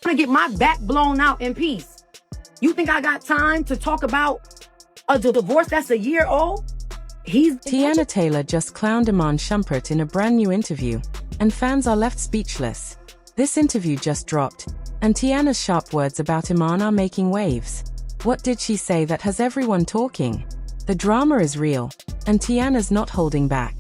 to get my back blown out in peace. You think I got time to talk about a divorce that's a year old? Teyana Taylor just clowned Iman Shumpert in a brand new interview, and fans are left speechless. This interview just dropped, and Tiana's sharp words about Iman are making waves. What did she say that has everyone talking? The drama is real, and Tiana's not holding back.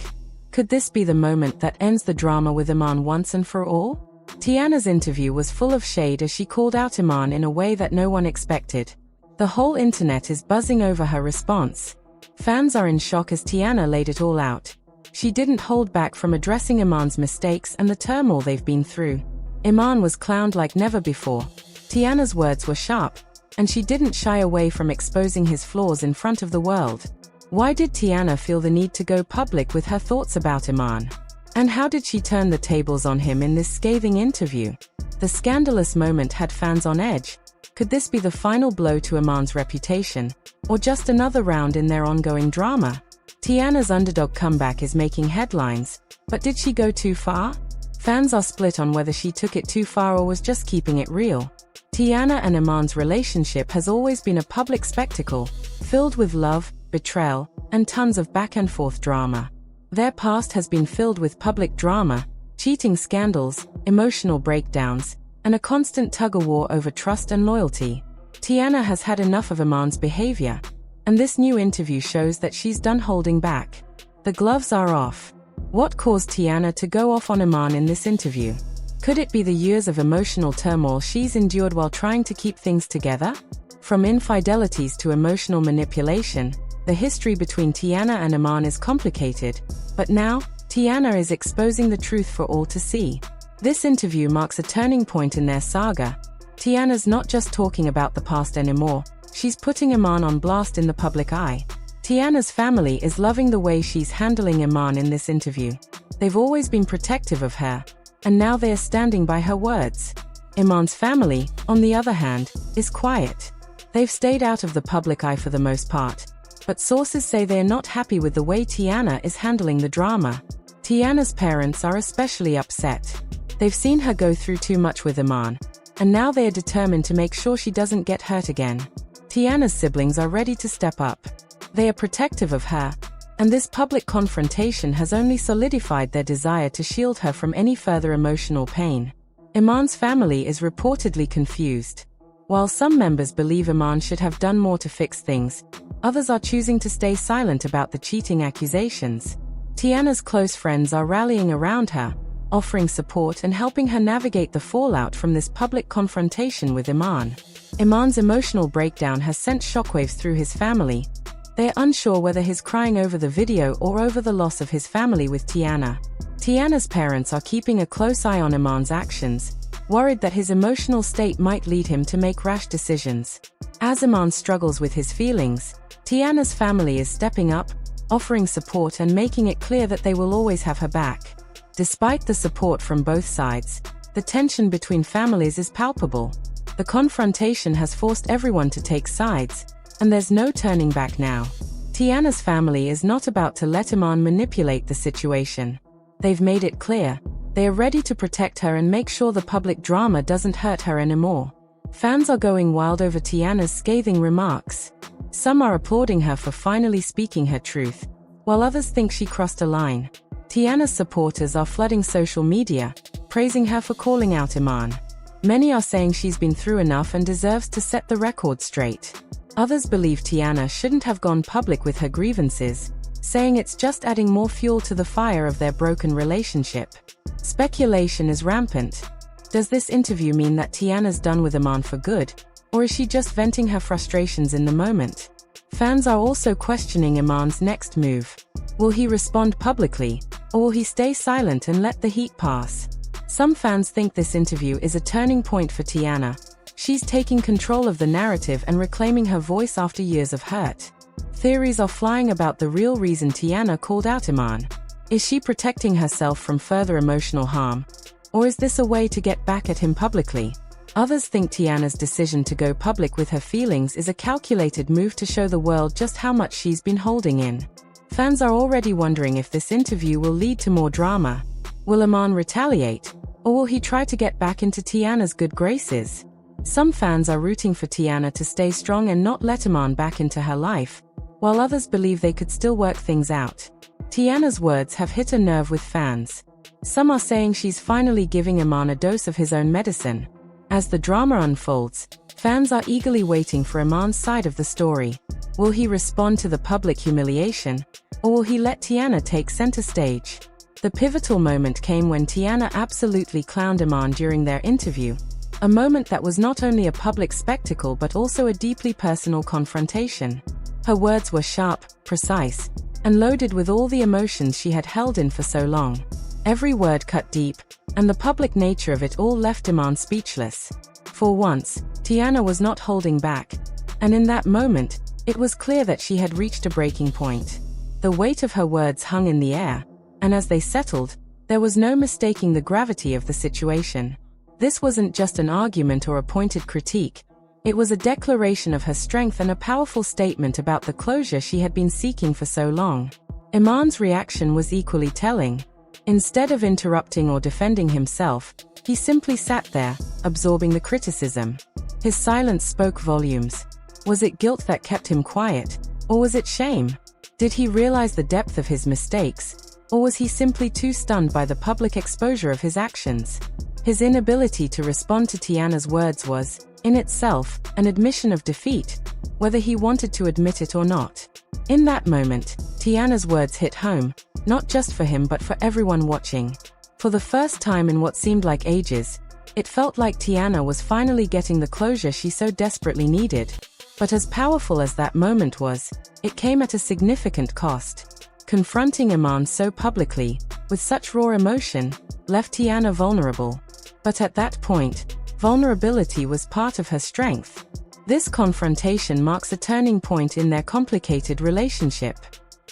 Could this be the moment that ends the drama with Iman once and for all? Tiana's interview was full of shade as she called out Iman in a way that no one expected. The whole internet is buzzing over her response. Fans are in shock as Tiana laid it all out. She didn't hold back from addressing Iman's mistakes and the turmoil they've been through. Iman was clowned like never before. Tiana's words were sharp, and she didn't shy away from exposing his flaws in front of the world. Why did Tiana feel the need to go public with her thoughts about Iman? And how did she turn the tables on him in this scathing interview? The scandalous moment had fans on edge. Could this be the final blow to Iman's reputation, or just another round in their ongoing drama? Tiana's underdog comeback is making headlines, but did she go too far? Fans are split on whether she took it too far or was just keeping it real. Tiana and Iman's relationship has always been a public spectacle, filled with love, betrayal, and tons of back-and-forth drama. Their past has been filled with public drama, cheating scandals, emotional breakdowns, and a constant tug-of-war over trust and loyalty. Tiana has had enough of Iman's behavior, and this new interview shows that she's done holding back. The gloves are off. What caused Tiana to go off on Iman in this interview? Could it be the years of emotional turmoil she's endured while trying to keep things together? From infidelities to emotional manipulation, the history between Tiana and Iman is complicated, but now, Tiana is exposing the truth for all to see. This interview marks a turning point in their saga. Tiana's not just talking about the past anymore, she's putting Iman on blast in the public eye. Tiana's family is loving the way she's handling Iman in this interview. They've always been protective of her, and now they're standing by her words. Iman's family, on the other hand, is quiet. They've stayed out of the public eye for the most part, but sources say they're not happy with the way Tiana is handling the drama. Tiana's parents are especially upset. They've seen her go through too much with Iman, and now they are determined to make sure she doesn't get hurt again. Tiana's siblings are ready to step up. They are protective of her, and this public confrontation has only solidified their desire to shield her from any further emotional pain. Iman's family is reportedly confused. While some members believe Iman should have done more to fix things, others are choosing to stay silent about the cheating accusations. Tiana's close friends are rallying around her, offering support and helping her navigate the fallout from this public confrontation with Iman. Iman's emotional breakdown has sent shockwaves through his family. They're unsure whether he's crying over the video or over the loss of his family with Tiana. Tiana's parents are keeping a close eye on Iman's actions, worried that his emotional state might lead him to make rash decisions. As Iman struggles with his feelings, Tiana's family is stepping up, offering support and making it clear that they will always have her back. Despite the support from both sides, the tension between families is palpable. The confrontation has forced everyone to take sides, and there's no turning back now. Tiana's family is not about to let Iman manipulate the situation. They've made it clear, they are ready to protect her and make sure the public drama doesn't hurt her anymore. Fans are going wild over Tiana's scathing remarks. Some are applauding her for finally speaking her truth, while others think she crossed a line. Tiana's supporters are flooding social media, praising her for calling out Iman. Many are saying she's been through enough and deserves to set the record straight. Others believe Tiana shouldn't have gone public with her grievances, saying it's just adding more fuel to the fire of their broken relationship. Speculation is rampant. Does this interview mean that Tiana's done with Iman for good, or is she just venting her frustrations in the moment? Fans are also questioning Iman's next move. Will he respond publicly, or will he stay silent and let the heat pass? Some fans think this interview is a turning point for Tiana. She's taking control of the narrative and reclaiming her voice after years of hurt. Theories are flying about the real reason Tiana called out Iman. Is she protecting herself from further emotional harm, or is this a way to get back at him publicly? Others think Tiana's decision to go public with her feelings is a calculated move to show the world just how much she's been holding in. Fans are already wondering if this interview will lead to more drama. Will Iman retaliate, Or will he try to get back into Tiana's good graces? Some fans are rooting for Tiana to stay strong and not let Iman back into her life, while others believe they could still work things out. Tiana's words have hit a nerve with fans. Some are saying she's finally giving Iman a dose of his own medicine. As the drama unfolds, fans are eagerly waiting for Iman's side of the story. Will he respond to the public humiliation, or will he let Tiana take center stage? The pivotal moment came when Tiana absolutely clowned Iman during their interview, a moment that was not only a public spectacle but also a deeply personal confrontation. Her words were sharp, precise, and loaded with all the emotions she had held in for so long. Every word cut deep, and the public nature of it all left Iman speechless. For once, Tiana was not holding back, and in that moment, it was clear that she had reached a breaking point. The weight of her words hung in the air, and as they settled, there was no mistaking the gravity of the situation. This wasn't just an argument or a pointed critique. It was a declaration of her strength and a powerful statement about the closure she had been seeking for so long. Iman's reaction was equally telling. Instead of interrupting or defending himself, he simply sat there, absorbing the criticism. His silence spoke volumes. Was it guilt that kept him quiet, or was it shame? Did he realize the depth of his mistakes, or was he simply too stunned by the public exposure of his actions? His inability to respond to Tiana's words was, in itself, an admission of defeat, whether he wanted to admit it or not. In that moment, Tiana's words hit home, not just for him but for everyone watching. For the first time in what seemed like ages, it felt like Tiana was finally getting the closure she so desperately needed. But as powerful as that moment was, it came at a significant cost. Confronting Iman so publicly, with such raw emotion, left Tiana vulnerable. But at that point, vulnerability was part of her strength. This confrontation marks a turning point in their complicated relationship.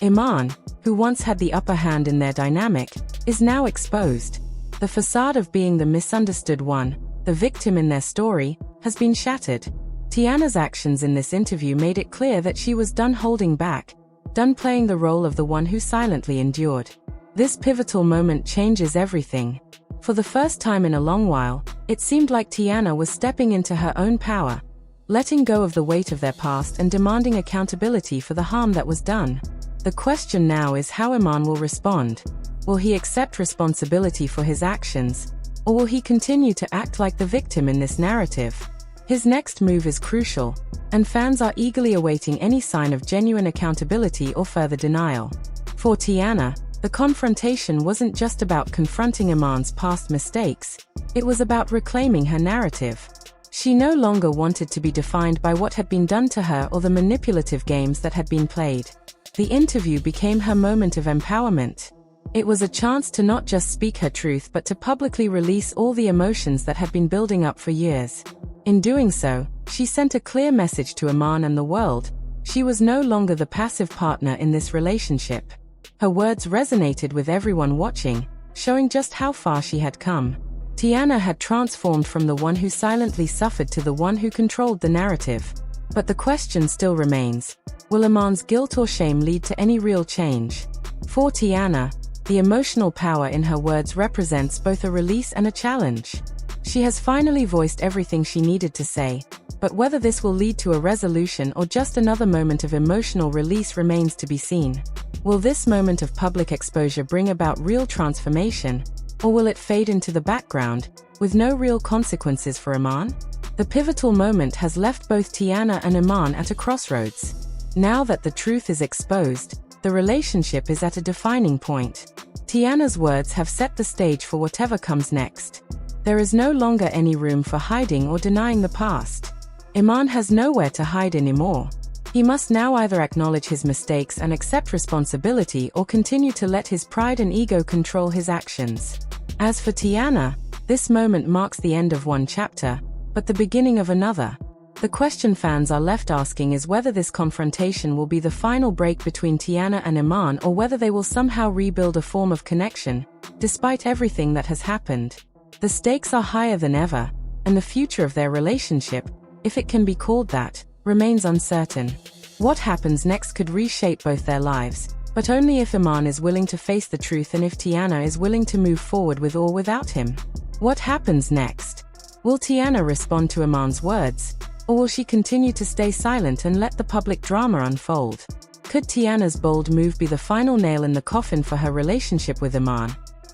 Iman, who once had the upper hand in their dynamic, is now exposed. The facade of being the misunderstood one, the victim in their story, has been shattered. Tiana's actions in this interview made it clear that she was done holding back, done playing the role of the one who silently endured. This pivotal moment changes everything. For the first time in a long while, it seemed like Tiana was stepping into her own power, letting go of the weight of their past and demanding accountability for the harm that was done. The question now is how Iman will respond. Will he accept responsibility for his actions, or will he continue to act like the victim in this narrative? His next move is crucial, and fans are eagerly awaiting any sign of genuine accountability or further denial. For Tiana, the confrontation wasn't just about confronting Iman's past mistakes, it was about reclaiming her narrative. She no longer wanted to be defined by what had been done to her or the manipulative games that had been played. The interview became her moment of empowerment. It was a chance to not just speak her truth but to publicly release all the emotions that had been building up for years. In doing so, she sent a clear message to Iman and the world. She was no longer the passive partner in this relationship. Her words resonated with everyone watching, showing just how far she had come. Tiana had transformed from the one who silently suffered to the one who controlled the narrative. But the question still remains, will Iman's guilt or shame lead to any real change? For Tiana, the emotional power in her words represents both a release and a challenge. She has finally voiced everything she needed to say, but whether this will lead to a resolution or just another moment of emotional release remains to be seen. Will this moment of public exposure bring about real transformation, or will it fade into the background, with no real consequences for Iman? The pivotal moment has left both Tiana and Iman at a crossroads. Now that the truth is exposed, the relationship is at a defining point. Tiana's words have set the stage for whatever comes next. There is no longer any room for hiding or denying the past. Iman has nowhere to hide anymore. He must now either acknowledge his mistakes and accept responsibility or continue to let his pride and ego control his actions. As for Tiana, this moment marks the end of one chapter, but the beginning of another. The question fans are left asking is whether this confrontation will be the final break between Tiana and Iman or whether they will somehow rebuild a form of connection, despite everything that has happened. The stakes are higher than ever, and the future of their relationship, if it can be called that, remains uncertain. What happens next could reshape both their lives, but only if Iman is willing to face the truth and if Tiana is willing to move forward with or without him. What happens next? Will Tiana respond to Iman's words, or will she continue to stay silent and let the public drama unfold? Could Tiana's bold move be the final nail in the coffin for her relationship with Iman,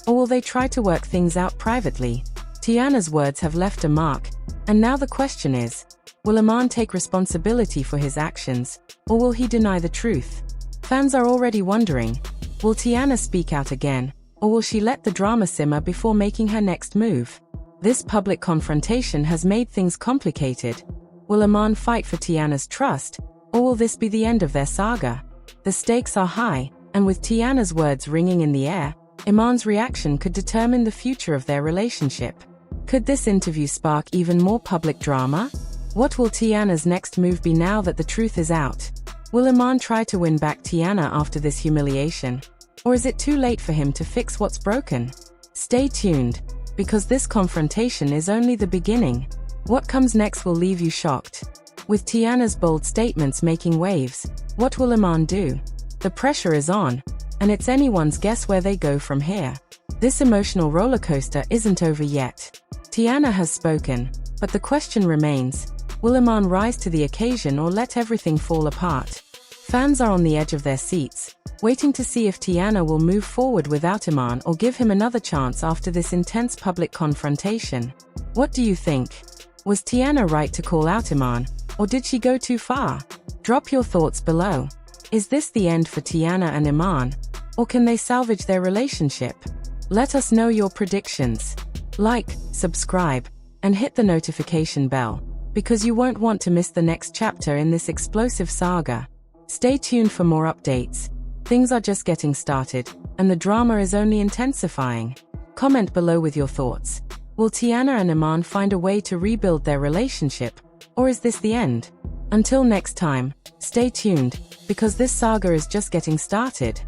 or will they try to work things out privately? Tiana's words have left a mark, and now the question is, will Iman take responsibility for his actions, or will he deny the truth? Fans are already wondering, will Tiana speak out again, or will she let the drama simmer before making her next move? This public confrontation has made things complicated. Will Iman fight for Tiana's trust, or will this be the end of their saga? The stakes are high, and with Tiana's words ringing in the air, Iman's reaction could determine the future of their relationship. Could this interview spark even more public drama? What will Tiana's next move be now that the truth is out? Will Iman try to win back Tiana after this humiliation? Or is it too late for him to fix what's broken? Stay tuned, because this confrontation is only the beginning. What comes next will leave you shocked. With Tiana's bold statements making waves, what will Iman do? The pressure is on, and it's anyone's guess where they go from here. This emotional rollercoaster isn't over yet. Tiana has spoken, but the question remains, will Iman rise to the occasion or let everything fall apart? Fans are on the edge of their seats, waiting to see if Tiana will move forward without Iman or give him another chance after this intense public confrontation. What do you think? Was Tiana right to call out Iman, or did she go too far? Drop your thoughts below. Is this the end for Tiana and Iman, or can they salvage their relationship? Let us know your predictions. Like, subscribe, and hit the notification bell, because you won't want to miss the next chapter in this explosive saga. Stay tuned for more updates. Things are just getting started, and the drama is only intensifying. Comment below with your thoughts. Will Tiana and Iman find a way to rebuild their relationship, or is this the end? Until next time, stay tuned, because this saga is just getting started.